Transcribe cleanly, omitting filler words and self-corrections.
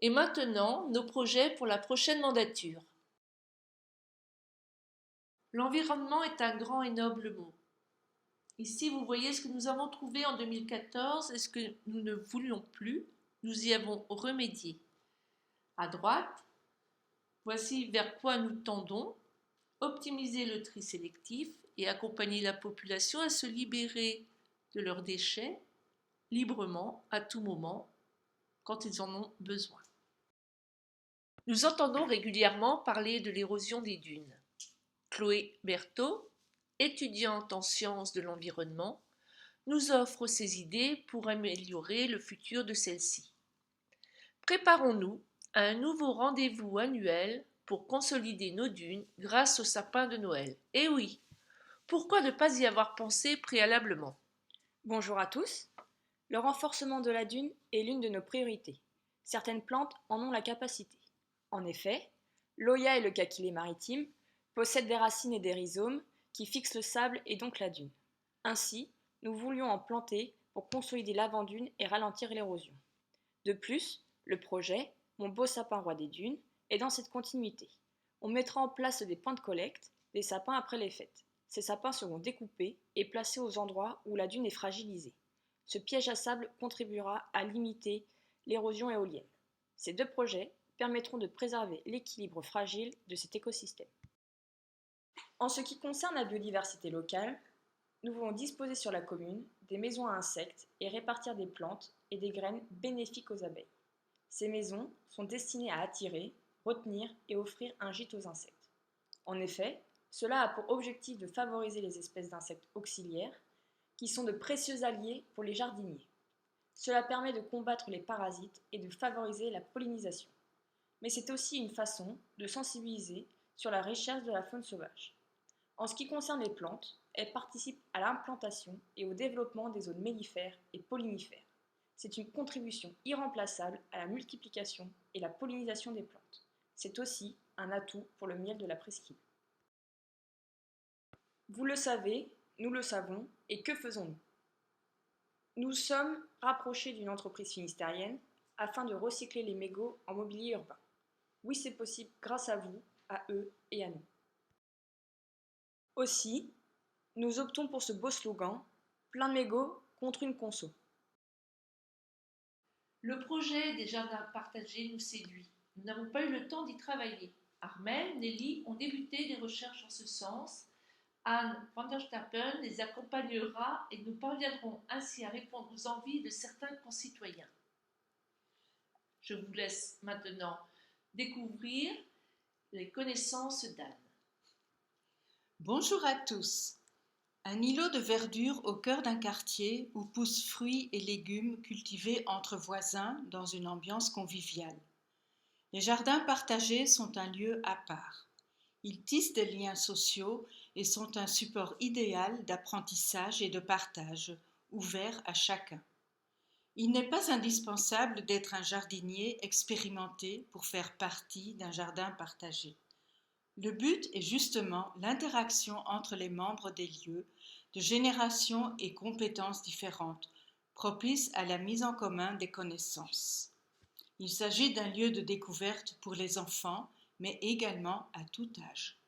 Et maintenant, nos projets pour la prochaine mandature. L'environnement est un grand et noble mot. Ici, vous voyez ce que nous avons trouvé en 2014 et ce que nous ne voulions plus. Nous y avons remédié. À droite, voici vers quoi nous tendons: optimiser le tri sélectif et accompagner la population à se libérer de leurs déchets librement, à tout moment, quand ils en ont besoin. Nous entendons régulièrement parler de l'érosion des dunes. Chloé Berthaud, étudiante en sciences de l'environnement, nous offre ses idées pour améliorer le futur de celle-ci. Préparons-nous à un nouveau rendez-vous annuel pour consolider nos dunes grâce au sapin de Noël. Et oui, pourquoi ne pas y avoir pensé préalablement? Bonjour à tous. Le renforcement de la dune est l'une de nos priorités. Certaines plantes en ont la capacité. En effet, l'Oya et le Kakilé maritime possèdent des racines et des rhizomes qui fixent le sable et donc la dune. Ainsi, nous voulions en planter pour consolider l'avant-dune et ralentir l'érosion. De plus, le projet Mon beau sapin roi des dunes est dans cette continuité. On mettra en place des points de collecte des sapins après les fêtes. Ces sapins seront découpés et placés aux endroits où la dune est fragilisée. Ce piège à sable contribuera à limiter l'érosion éolienne. Ces deux projets permettront de préserver l'équilibre fragile de cet écosystème. En ce qui concerne la biodiversité locale, nous voulons disposer sur la commune des maisons à insectes et répartir des plantes et des graines bénéfiques aux abeilles. Ces maisons sont destinées à attirer, retenir et offrir un gîte aux insectes. En effet, cela a pour objectif de favoriser les espèces d'insectes auxiliaires qui sont de précieux alliés pour les jardiniers. Cela permet de combattre les parasites et de favoriser la pollinisation. Mais c'est aussi une façon de sensibiliser sur la richesse de la faune sauvage. En ce qui concerne les plantes, elles participent à l'implantation et au développement des zones mellifères et pollinifères. C'est une contribution irremplaçable à la multiplication et la pollinisation des plantes. C'est aussi un atout pour le miel de la presqu'île. Vous le savez, nous le savons, et que faisons-nous? Nous sommes rapprochés d'une entreprise finistérienne afin de recycler les mégots en mobilier urbain. Oui, c'est possible grâce à vous, à eux et à nous. Aussi, nous optons pour ce beau slogan: plein de mégots contre une conso. Le projet des jardins partagés nous séduit. Nous n'avons pas eu le temps d'y travailler. Armel, Nelly ont débuté des recherches en ce sens. Anne van der Stappen les accompagnera et nous parviendrons ainsi à répondre aux envies de certains concitoyens. Je vous laisse maintenant découvrir les connaissances d'Anne. Bonjour à tous. Un îlot de verdure au cœur d'un quartier où poussent fruits et légumes cultivés entre voisins dans une ambiance conviviale. Les jardins partagés sont un lieu à part. Ils tissent des liens sociaux et sont un support idéal d'apprentissage et de partage, ouvert à chacun. Il n'est pas indispensable d'être un jardinier expérimenté pour faire partie d'un jardin partagé. Le but est justement l'interaction entre les membres des lieux, de générations et compétences différentes, propice à la mise en commun des connaissances. Il s'agit d'un lieu de découverte pour les enfants, mais également à tout âge.